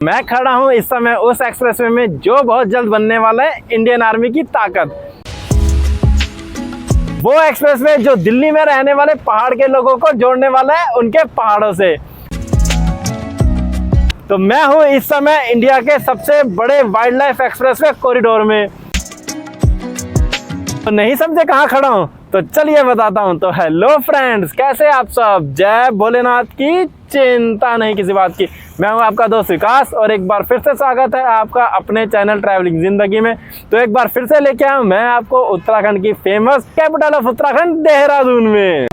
मैं खड़ा हूं इस समय उस एक्सप्रेसवे में जो बहुत जल्द बनने वाला है इंडियन आर्मी की ताकत। वो एक्सप्रेसवे जो दिल्ली में रहने वाले पहाड़ के लोगों को जोड़ने वाला है उनके पहाड़ों से। तो मैं हूं इस समय इंडिया के सबसे बड़े वाइल्ड लाइफ एक्सप्रेसवे कॉरिडोर में। तो नहीं समझे कहां खड़ा हूं? तो चलिए बताता हूं। तो हेलो फ्रेंड्स, कैसे आप सब? जय भोलेनाथ की, चिंता नहीं किसी बात की। मैं हूं आपका दोस्त विकास और एक बार फिर से स्वागत है आपका अपने चैनल ट्रैवलिंग जिंदगी में। तो एक बार फिर से लेके आया हूं मैं आपको उत्तराखंड की famous capital of Uttarakhand Dehradun में।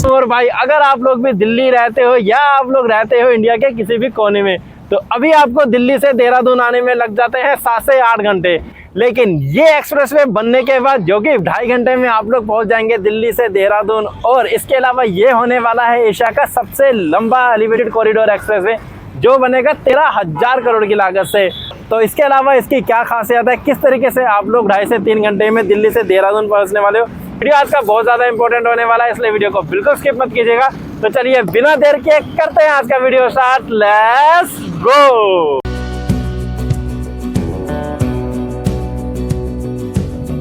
और भाई अगर आप लोग भी दिल्ली रहते हो या आप लोग रहते हो इंडिया के किसी भी कोने में, तो अभी आपको दिल्ली से देहरादून आने में लग जाते हैं 7 से 8 घंटे। लेकिन ये एक्सप्रेसवे बनने के बाद जो कि 2.5 घंटे में आप लोग पहुंच जाएंगे दिल्ली से देहरादून। और इसके अलावा ये होने वाला है एशिया का सबसे लंबा एलिवेटेड कॉरिडोर एक्सप्रेसवे, जो बनेगा 13,000 करोड़ की लागत से। तो इसके अलावा इसकी क्या खासियत है, किस तरीके से आप लोग 2.5 से 3 घंटे में दिल्ली से देहरादून पहुंचने वाले हो, वीडियो आज का बहुत ज्यादा इंपॉर्टेंट होने वाला है, इसलिए वीडियो को बिल्कुल स्किप मत कीजिएगा। तो चलिए बिना देर के करते हैं आज का वीडियो स्टार्ट। Let's go.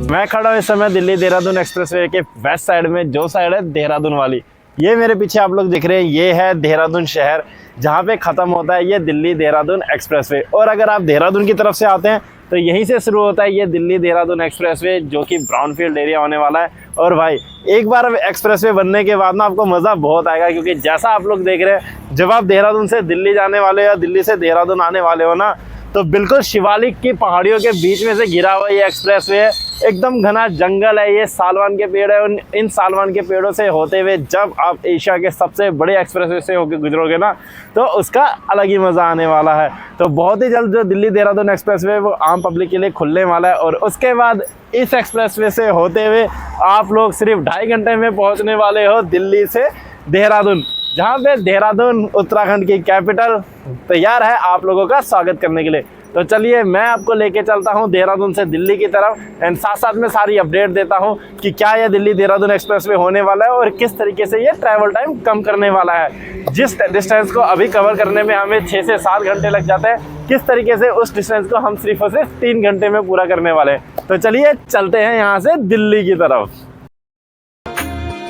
मैं खड़ा हूं इस समय दिल्ली देहरादून एक्सप्रेसवे के वेस्ट साइड में, जो साइड है देहरादून वाली। ये मेरे पीछे आप लोग दिख रहे हैं, ये है देहरादून शहर, जहाँ पे खत्म होता है ये दिल्ली देहरादून एक्सप्रेसवे। और अगर आप देहरादून की तरफ से आते हैं तो यहीं से शुरू होता है ये दिल्ली देहरादून एक्सप्रेसवे, जो कि ब्राउनफील्ड एरिया होने वाला है। और भाई एक बार एक्सप्रेसवे बनने के बाद ना आपको मज़ा बहुत आएगा, क्योंकि जैसा आप लोग देख रहे हैं, जब आप देहरादून से दिल्ली जाने वाले हो या दिल्ली से देहरादून आने वाले हो ना, तो बिल्कुल शिवालिक की पहाड़ियों के बीच में से घिरा हुआ ये एक्सप्रेसवे है। एकदम घना जंगल है, ये सालवन के पेड़ है। इन सालवन के पेड़ों से होते हुए जब आप एशिया के सबसे बड़े एक्सप्रेसवे से होकर गुजरोगे ना, तो उसका अलग ही मज़ा आने वाला है। तो बहुत ही जल्द जो दिल्ली देहरादून एक्सप्रेसवे है वो आम पब्लिक के लिए खुलने वाला है। और उसके बाद इस एक्सप्रेसवे से होते हुए आप लोग सिर्फ 2.5 घंटे में पहुँचने वाले हो दिल्ली से देहरादून, जहाँ पे देहरादून उत्तराखंड की कैपिटल तैयार है आप लोगों का स्वागत करने के लिए। तो चलिए मैं आपको लेके चलता हूँ देहरादून से दिल्ली की तरफ, एंड साथ साथ में सारी अपडेट देता हूँ कि क्या ये दिल्ली देहरादून एक्सप्रेसवे होने वाला है और किस तरीके से ये ट्रैवल टाइम कम करने वाला है। जिस डिस्टेंस को अभी कवर करने में हमें 6 से 7 घंटे लग जाते हैं, किस तरीके से उस डिस्टेंस को हम सिर्फ और सिर्फ 3 घंटे में पूरा करने वाले हैं। तो चलिए चलते हैं यहाँ से दिल्ली की तरफ।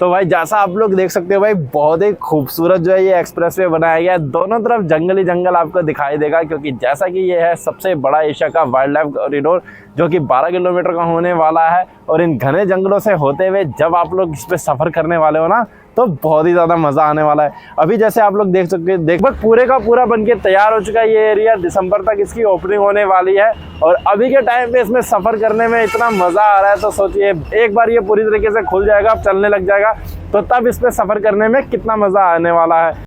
तो भाई जैसा आप लोग देख सकते हो भाई, बहुत ही खूबसूरत जो है ये एक्सप्रेसवे बनाया गया है। दोनों तरफ जंगल ही जंगल आपको दिखाई देगा, क्योंकि जैसा कि ये है सबसे बड़ा एशिया का वाइल्ड लाइफ कॉरिडोर, जो कि 12 किलोमीटर का होने वाला है। और इन घने जंगलों से होते हुए जब आप लोग इस पर सफ़र करने वाले हो ना, तो बहुत ही ज़्यादा मज़ा आने वाला है। अभी जैसे आप लोग देख सकते हैं, लगभग पूरे का पूरा बनके तैयार हो चुका है ये एरिया। दिसंबर तक इसकी ओपनिंग होने वाली है और अभी के टाइम पे इसमें सफ़र करने में इतना मज़ा आ रहा है। तो सोचिए एक बार ये पूरी तरीके से खुल जाएगा, अब चलने लग जाएगा, तो तब इस पर सफ़र करने में कितना मज़ा आने वाला है।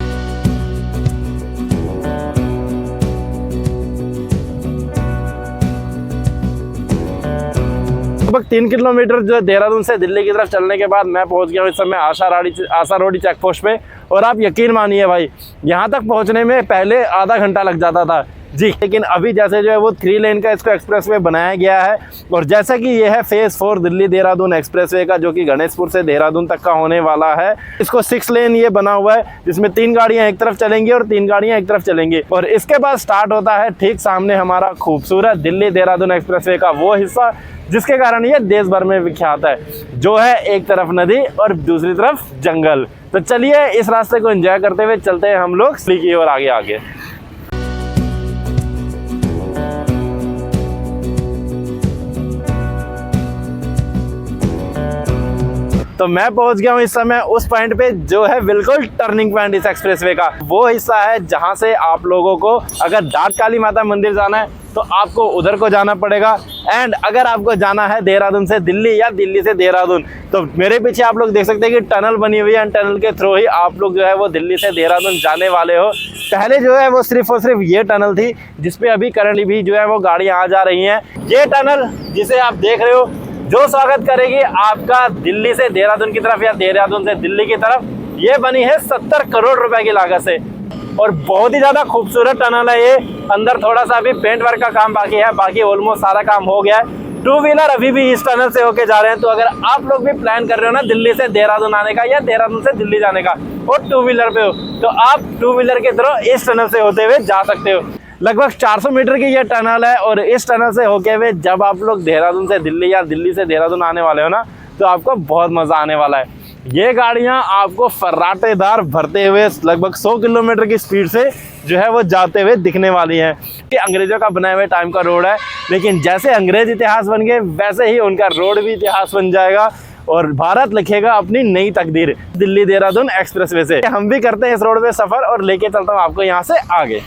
लगभग 3 किलोमीटर जो देहरादून से दिल्ली की तरफ चलने के बाद मैं पहुंच गया हूं इस समय आशारोड़ी चेक पोस्ट पे। और आप यकीन मानिए भाई, यहां तक पहुंचने में पहले आधा घंटा लग जाता था जी, लेकिन अभी जैसे जो है वो 3 लेन का इसको एक्सप्रेसवे बनाया गया है। और जैसा कि ये है फेज़ 4 दिल्ली देहरादून एक्सप्रेसवे का, जो कि गणेशपुर से देहरादून तक का होने वाला है। इसको 6 लेन ये बना हुआ है, जिसमें 3 गाड़ियां एक तरफ चलेंगी और 3 गाड़ियां एक तरफ चलेंगी। और इसके बाद स्टार्ट होता है ठीक सामने हमारा खूबसूरत दिल्ली देहरादून एक्सप्रेसवे का वो हिस्सा, जिसके कारण ये देश भर में विख्यात है, जो है एक तरफ नदी और दूसरी तरफ जंगल। तो चलिए इस रास्ते को एंजॉय करते हुए चलते हैं हम लोग दिल्ली की ओर आगे। तो मैं पहुंच गया हूं इस समय उस पॉइंट पे, जो है बिल्कुल टर्निंग पॉइंट इस एक्सप्रेसवे का। वो हिस्सा है जहां से आप लोगों को अगर डाट काली माता मंदिर जाना है तो आपको उधर को जाना पड़ेगा। एंड अगर आपको जाना है देहरादून से दिल्ली या दिल्ली से देहरादून, तो मेरे पीछे आप लोग देख सकते हैं कि टनल बनी हुई है। टनल के थ्रू ही आप लोग जो है वो दिल्ली से देहरादून जाने वाले हो। पहले जो है वो सिर्फ और सिर्फ ये टनल थी, जिसपे अभी करंटली भी जो है वो गाड़ियाँ आ जा रही हैं। ये टनल जिसे आप देख रहे हो, जो स्वागत करेगी आपका दिल्ली से देहरादून की तरफ या देहरादून से दिल्ली की तरफ, ये बनी है 70 करोड़ रुपए की लागत से। और बहुत ही ज़्यादा खूबसूरत टनल है ये। अंदर थोड़ा सा अभी पेंट वर्क का काम बाकी है, बाकी ऑलमोस्ट सारा काम हो गया है। 2 व्हीलर अभी भी इस टनल से होके जा रहे हैं। तो अगर आप लोग भी प्लान कर रहे हो ना दिल्ली से देहरादून आने का या देहरादून से दिल्ली जाने का, और टू व्हीलर पे हो तो आप टू व्हीलर के तरह इस टनल से होते हुए जा सकते हो। लगभग 400 मीटर की ये टनल है और इस टनल से होके हुए जब आप लोग देहरादून से दिल्ली या दिल्ली से देहरादून आने वाले हो ना, तो आपको बहुत मज़ा आने वाला है। ये गाड़ियाँ आपको फर्राटेदार भरते हुए लगभग 100 किलोमीटर की स्पीड से जो है वो जाते हुए दिखने वाली हैं। कि अंग्रेज़ों का बनाए हुए टाइम का रोड है, लेकिन जैसे अंग्रेज़ इतिहास बन गए वैसे ही उनका रोड भी इतिहास बन जाएगा और भारत लिखेगा अपनी नई तकदीर दिल्ली देहरादून एक्सप्रेसवे से। हम भी करते हैं इस रोड पे सफ़र और लेके चलता हूँ आपको यहाँ से आगे।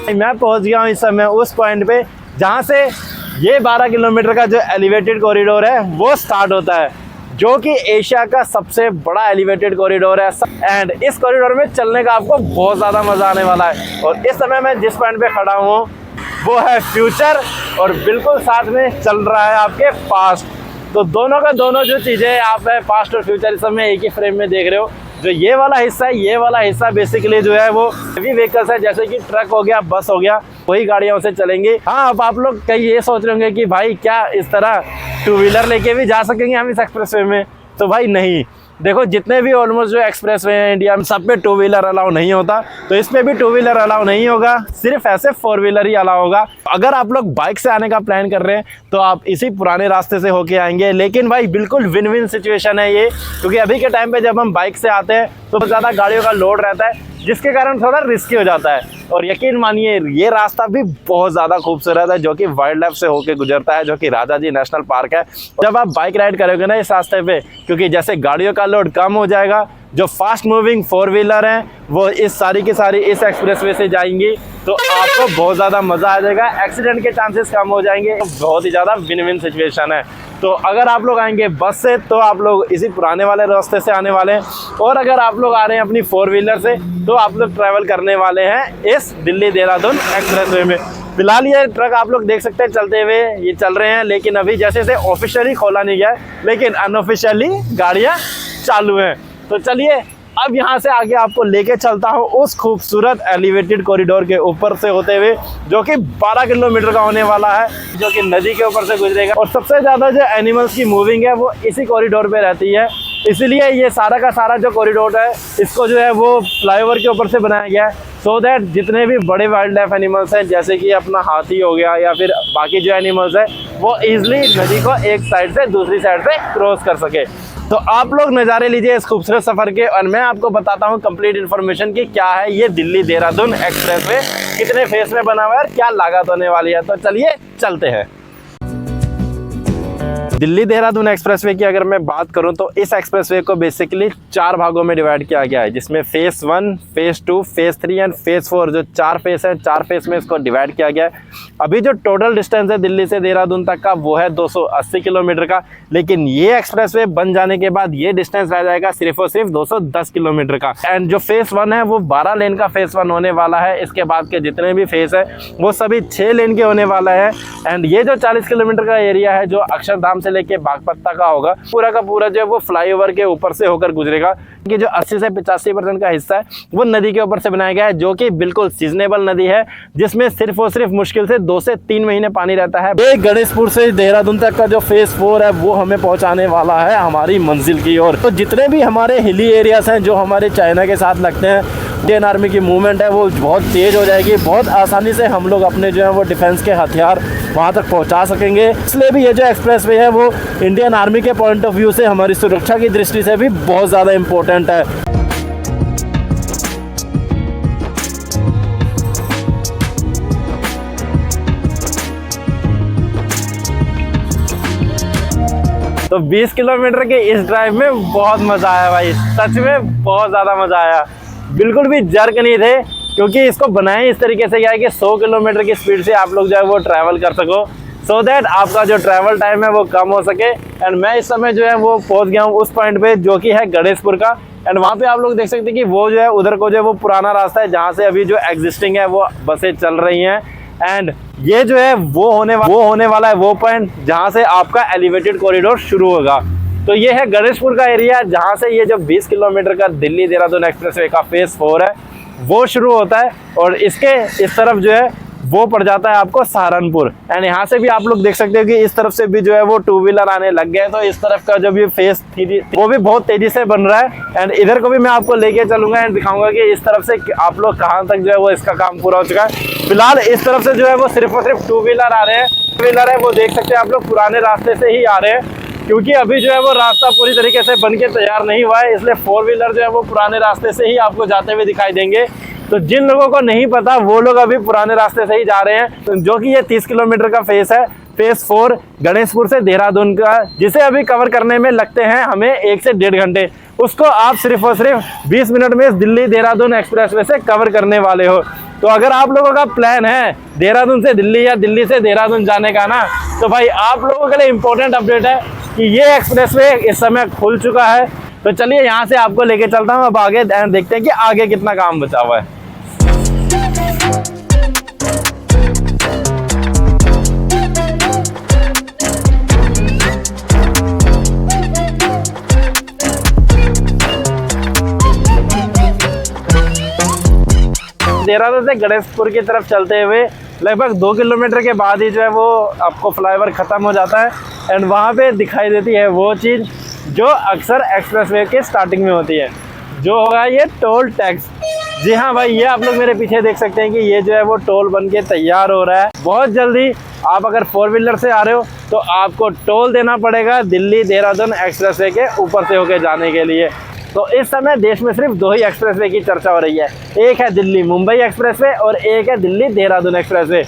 मैं पहुंच गया हूं इस समय उस पॉइंट पे जहां से ये 12 किलोमीटर का जो एलिवेटेड कॉरिडोर है वो स्टार्ट होता है, जो कि एशिया का सबसे बड़ा एलिवेटेड कॉरिडोर है। एंड इस कॉरिडोर में चलने का आपको बहुत ज़्यादा मज़ा आने वाला है। और इस समय मैं जिस पॉइंट पे खड़ा हूँ वो है फ्यूचर और बिल्कुल साथ में चल रहा है आपके पास्ट। तो दोनों का दोनों जो चीज़ें आप है पास्ट और फ्यूचर इस समय एक ही फ्रेम में देख रहे हो। जो ये वाला हिस्सा है, ये वाला हिस्सा बेसिकली जो है वो हेवी व्हीकल्स है, जैसे कि ट्रक हो गया, बस हो गया, वही गाड़ियाँ उसे चलेंगी। हाँ, अब आप लोग कहीं ये सोच रहे होंगे कि भाई क्या इस तरह टू व्हीलर लेके भी जा सकेंगे हम इस एक्सप्रेसवे में? तो भाई नहीं, देखो जितने भी ऑलमोस्ट जो एक्सप्रेसवे हैं इंडिया में सब पे टू व्हीलर अलाउ नहीं होता, तो इस पे भी टू व्हीलर अलाउ नहीं होगा, सिर्फ ऐसे फोर व्हीलर ही अलाउ होगा। अगर आप लोग बाइक से आने का प्लान कर रहे हैं तो आप इसी पुराने रास्ते से होके आएंगे। लेकिन भाई बिल्कुल विन विन सिचुएशन है ये, क्योंकि अभी के टाइम पे जब हम बाइक से आते हैं तो ज़्यादा गाड़ियों का लोड रहता है, जिसके कारण थोड़ा रिस्की हो जाता है। और यकीन मानिए ये रास्ता भी बहुत ज़्यादा खूबसूरत है, जो कि वाइल्ड लाइफ से होके गुजरता है, जो कि राजा जी नेशनल पार्क है। जब आप बाइक राइड करोगे ना इस रास्ते पे, क्योंकि जैसे गाड़ियों का लोड कम हो जाएगा, जो फास्ट मूविंग फोर व्हीलर हैं वो इस सारी की सारी इस एक्सप्रेसवे से जाएंगी, तो आपको बहुत ज़्यादा मज़ा आ जाएगा, एक्सीडेंट के चांसेस कम हो जाएंगे। तो बहुत ही ज़्यादा विन विन सिचुएशन है। तो अगर आप लोग आएंगे बस से तो आप लोग इसी पुराने वाले रास्ते से आने वाले हैं, और अगर आप लोग आ रहे हैं अपनी फोर व्हीलर से तो आप लोग ट्रैवल करने वाले हैं इस दिल्ली देहरादून एक्सप्रेसवे में। फिलहाल ये ट्रक आप लोग देख सकते हैं चलते हुए, ये चल रहे हैं, लेकिन अभी जैसे से ऑफिशियली खोला नहीं गया है, लेकिन अनऑफिशियली गाड़ियाँ चालू हैं। तो चलिए अब यहाँ से आगे आपको लेके चलता हूँ उस खूबसूरत एलिवेटेड कॉरिडोर के ऊपर से होते हुए, जो कि 12 किलोमीटर का होने वाला है, जो कि नदी के ऊपर से गुजरेगा। और सबसे ज़्यादा जो एनिमल्स की मूविंग है वो इसी कॉरिडोर पे रहती है, इसीलिए ये सारा का सारा जो कॉरिडोर है इसको जो है वो फ्लाईओवर के ऊपर से बनाया गया है, सो दैट जितने भी बड़े वाइल्ड लाइफ एनिमल्स हैं, जैसे कि अपना हाथी हो गया या फिर बाकी जो एनिमल्स हैं, वो ईजिली नदी को एक साइड से दूसरी साइड से क्रॉस कर सके। तो आप लोग नज़ारे लीजिए इस खूबसूरत सफ़र के, और मैं आपको बताता हूँ कंप्लीट इन्फॉर्मेशन की क्या है ये दिल्ली देहरादून एक्सप्रेसवे, कितने फेस में बना हुआ है और क्या लागत होने वाली है। तो चलिए चलते हैं। दिल्ली देहरादून एक्सप्रेसवे की अगर मैं बात करूं तो इस एक्सप्रेसवे को बेसिकली 4 भागों में डिवाइड किया गया है, जिसमें face 1, face 2, face 3 and face 4 जो 4 फेस हैं, 4 फेस में इसको डिवाइड किया गया है। अभी जो टोटल डिस्टेंस है दिल्ली से देहरादून तक का वो है 280 किलोमीटर का, लेकिन ये एक्सप्रेसवे बन जाने के बाद ये डिस्टेंस रह जाएगा सिर्फ और सिर्फ 210 किलोमीटर का। एंड जो फेस 1 है वो 12 लेन का फेस 1 होने वाला है। इसके बाद के जितने भी फेस है वो सभी 6 लेन के होने वाला है। एंड ये जो 40 किलोमीटर का एरिया है जो अक्षरधाम से लेके बागपत्ता का होगा, पूरा का पूरा जो है वो फ्लाईओवर के ऊपर से होकर गुजरेगा। कि जो 80 से 85% का हिस्सा है वो नदी के ऊपर से बनाया गया है, जो कि बिल्कुल सीजनेबल नदी है, जिसमें सिर्फ और सिर्फ मुश्किल से 2 से 3 महीने पानी रहता है। ये गणेशपुर से देहरादून तक का जो फेस 4 है वो हमें पहुंचाने वाला है हमारी मंजिल की ओर। तो जितने भी हमारे हिली एरियाज हैं जो हमारे चाइना के साथ लगते हैं, इंडियन आर्मी की मूवमेंट है वो बहुत तेज़ हो जाएगी, बहुत आसानी से हम लोग अपने जो है वो डिफेंस के हथियार वहाँ तक पहुँचा सकेंगे। इसलिए भी ये जो एक्सप्रेसवे है वो इंडियन आर्मी के पॉइंट ऑफ व्यू से हमारी सुरक्षा की दृष्टि से भी बहुत ज़्यादा इम्पोर्टेंट है। तो 20 किलोमीटर के इस ड्राइव में बहुत मज़ा आया भाई, सच में बहुत ज़्यादा मज़ा आया। बिल्कुल भी जर्क नहीं थे, क्योंकि इसको बनाए इस तरीके से गया है कि 100 किलोमीटर की स्पीड से आप लोग जो है वो ट्रैवल कर सको, सो दैट आपका जो ट्रैवल टाइम है वो कम हो सके। एंड मैं इस समय जो है वो पहुंच गया हूँ उस पॉइंट पे जो कि है गणेशपुर का। एंड वहाँ पे आप लोग देख सकते हैं कि वो जो है उधर को जो है वो पुराना रास्ता है जहाँ से अभी जो एग्जिस्टिंग है वो बसें चल रही हैं। एंड ये जो है वो होने वाला है वो पॉइंट जहाँ से आपका एलिवेटेड कॉरिडोर शुरू होगा। तो ये है गणेशपुर का एरिया, जहाँ से ये जो 20 किलोमीटर का दिल्ली देहरादून एक्सप्रेसवे का फेज 4 है वो शुरू होता है, और इसके इस तरफ जो है वो पड़ जाता है आपको सहारनपुर। एंड यहाँ से भी आप लोग देख सकते हो कि इस तरफ से भी जो है वो 2 व्हीलर आने लग गए। तो इस तरफ का जो भी फेज 3 वो भी बहुत तेजी से बन रहा है। एंड इधर को भी मैं आपको लेके चलूंगा एंड दिखाऊंगा कि इस तरफ से आप लोग कहाँ तक जो है वो इसका काम पूरा हो चुका है। फिलहाल इस तरफ से जो है वो सिर्फ और सिर्फ 2 व्हीलर आ रहे हैं। 2 व्हीलर है वो देख सकते हैं आप लोग पुराने रास्ते से ही आ रहे हैं, क्योंकि अभी जो है वो रास्ता पूरी तरीके से बन के तैयार नहीं हुआ है, इसलिए 4 व्हीलर जो है वो पुराने रास्ते से ही आपको जाते हुए दिखाई देंगे। तो जिन लोगों को नहीं पता वो लोग अभी पुराने रास्ते से ही जा रहे हैं, तो जो कि ये 30 किलोमीटर का फेज है, फेज 4 गणेशपुर से देहरादून का, जिसे अभी कवर करने में लगते हैं हमें 1 से 1.5 घंटे, उसको आप सिर्फ और सिर्फ 20 मिनट में दिल्ली देहरादून एक्सप्रेसवे से कवर करने वाले हो। तो अगर आप लोगों का प्लान है देहरादून से दिल्ली या दिल्ली से देहरादून जाने का ना, तो भाई आप लोगों के लिए इंपॉर्टेंट अपडेट है कि ये एक्सप्रेसवे इस समय खुल चुका है। तो चलिए यहाँ से आपको लेके चलता हूँ अब आगे, देखते हैं कि आगे कितना काम बचा हुआ है। देहरादून से गणेशपुर की तरफ चलते हुए लगभग 2 किलोमीटर के बाद ही जो है वो आपको फ्लाईओवर खत्म हो जाता है, एंड वहाँ पे दिखाई देती है वो चीज़ जो अक्सर एक्सप्रेसवे के स्टार्टिंग में होती है, जो होगा ये टोल टैक्स। जी हाँ भाई, ये आप लोग मेरे पीछे देख सकते हैं कि ये जो है वो टोल बन के तैयार हो रहा है। बहुत जल्दी आप अगर 4 व्हीलर से आ रहे हो तो आपको टोल देना पड़ेगा दिल्ली देहरादून एक्सप्रेसवे के ऊपर से होके जाने के लिए। तो इस समय देश में सिर्फ 2 ही एक्सप्रेसवे की चर्चा हो रही है, एक है दिल्ली मुंबई एक्सप्रेसवे और एक है दिल्ली देहरादून एक्सप्रेसवे।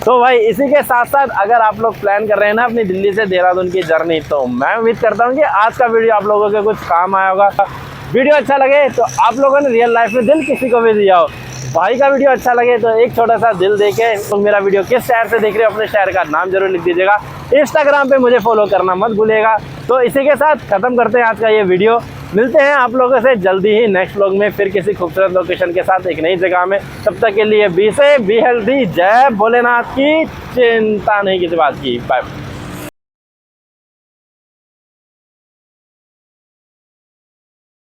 तो भाई इसी के साथ साथ अगर आप लोग प्लान कर रहे हैं ना अपनी दिल्ली से देहरादून की जर्नी, तो मैं उम्मीद करता हूँ कि आज का वीडियो आप लोगों के कुछ काम आया होगा। वीडियो अच्छा लगे तो आप लोगों ने रियल लाइफ में दिल किसी को भी दिया हो, भाई का वीडियो अच्छा लगे तो एक छोटा सा दिल देके तो मेरा वीडियो किस शहर से देख रहे हो अपने शहर का नाम जरूर लिख दीजिएगा। इंस्टाग्राम पे मुझे फॉलो करना मत भूलिएगा। तो इसी के साथ खत्म करते हैं आज का ये वीडियो। मिलते हैं आप लोगों से जल्दी ही नेक्स्ट व्लॉग में फिर किसी खूबसूरत लोकेशन के साथ एक नई जगह में। तब तक के लिए बी हेल्दी, जय भोलेनाथ की, चिंता नहीं किसी बात की, बाय।